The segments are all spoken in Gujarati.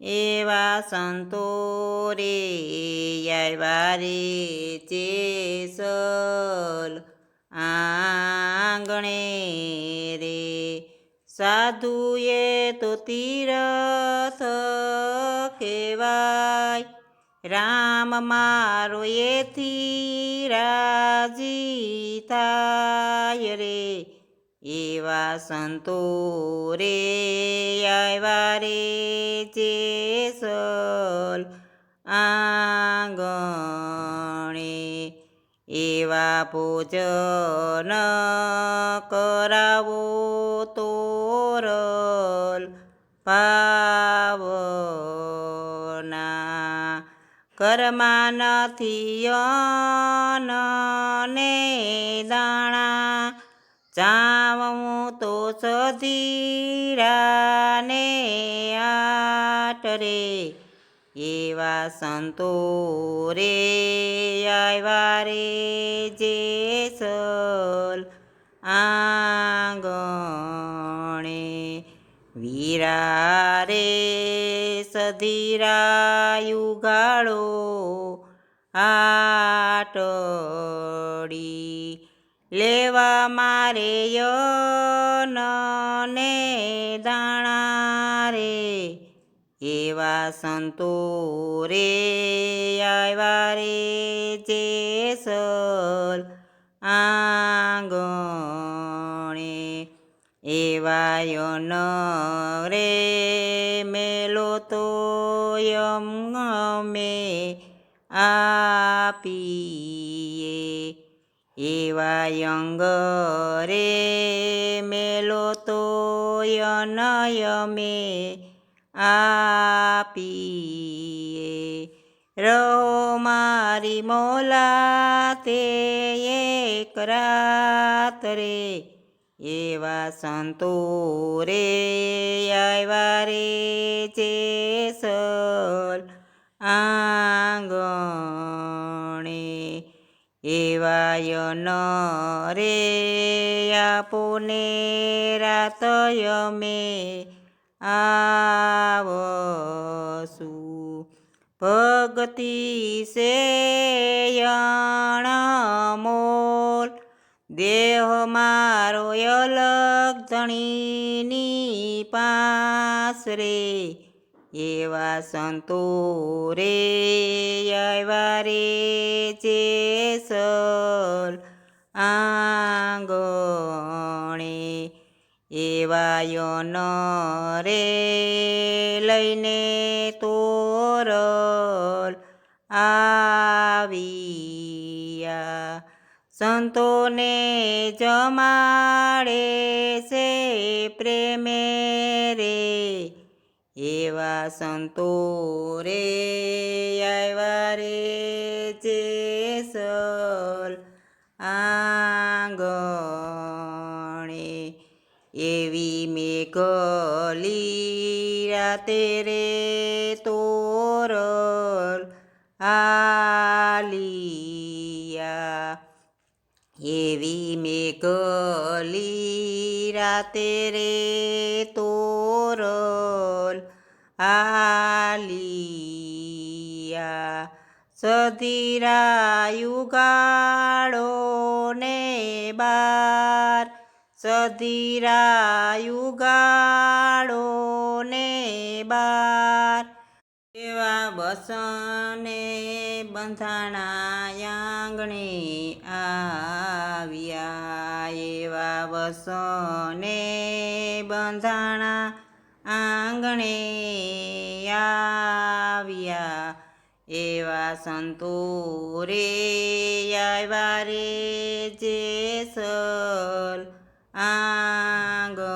એવા સંતો રે આવ્યા રે જેસલ આંગણે રે સાધુએ તો તીરથ કહેવાય રામ મારો એથી રાજી થાય રે એવા સંતો રે આવ્યા રે જેસલ આંગણે એવા ભોજન કરાવો તોરલ ભાવના ઘરમાં નથી અન્ન ને દાણા જાઉં તો સધીરાને આટ રે એવા સંતો રે આવ્યા રે જેસલ આંગણે વીરા રે સધીરાયુ ગાળો આટડી લેવા મારે ને દાણા રે એવા સંતો રે આવ્યા રે જેસલ આંગણે એવા યન રે મેલો તો અમે આપીએ એવા યંગ રે મેલો તો અમે આપીએ રહો મારી મોલા તે એક રાત રે એવા સંતો રે આવ્યા રે જેસલ આંગણે એવા યન રે આપોને રાત અમે આવશું ભક્તિ સે અણમોલ દેહ મારો અલગ ધણીની પાસ રે એવા સંતો રે આવ્યા રે જેસલ આંગણે એવા યન રે લઈને તોરલ આવ્યા સંતોને જમાડે છે પ્રેમે રે એવા સંતો રે આવ્યા રે જેસલ આંગણે એવી મેઘલી રાતે રે તોરલ આલિયા એવી મેઘલી રાતે રે તોરલ આલિયા સધીરાયુ ગાળો ને બાર સધીરાયુ ગાળો ને બાર એવા બસને બંધાણા આંગણે આવ્યા એવા બસને બંધાણા આંગણે આવ્યા એવા સંતો રે આવ્યા રે જેસલ આંગણે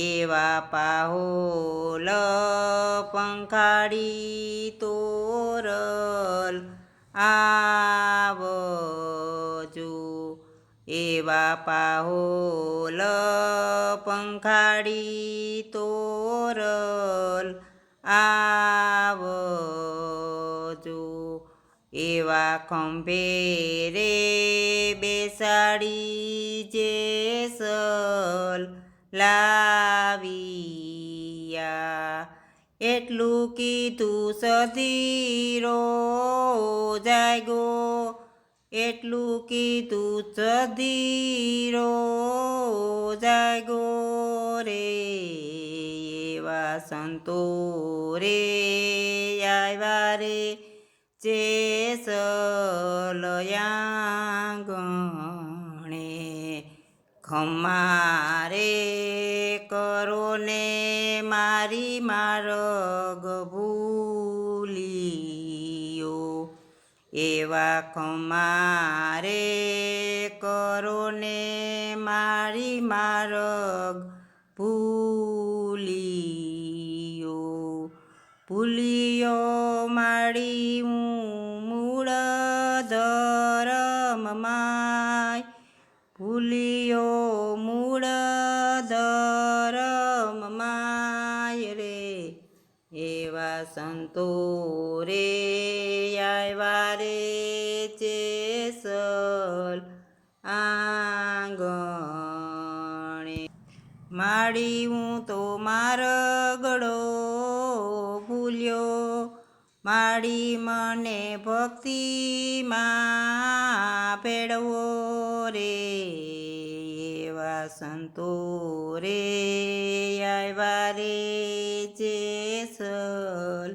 એવા પાહોલ પંખાડી તોરલ આવજો એવા પાહોલ પંખાડી તોરલ આવજો એવા ખંભે રે બેસાડી જેસલ લાવિયા એટલું કીધું સધીરો જાગો, એટલું કીધું સધીરો જાગો રે, એવા સંતો રે આવ્યા રે જેસલયાંગણે, ખમ્મા રે કરો ને મારી માર્ગ ભૂલિયો, એવા ખમ્મા રે કરો ને મારી માર્ગ ભૂલિયો, ભૂલિયો મારી હું મૂળ ધર્મમાય, ભૂલિયો મૂળ ધર્મમાય રે, એવા સંતો રે આવ્યા રે જેસલ આંગણે, માડી હું તો માર્ગડો ભૂલ્યો, માડી મને ભક્તિમાં ભેળવો રે, એવા સંતો રે આવ્યા રે જેસલ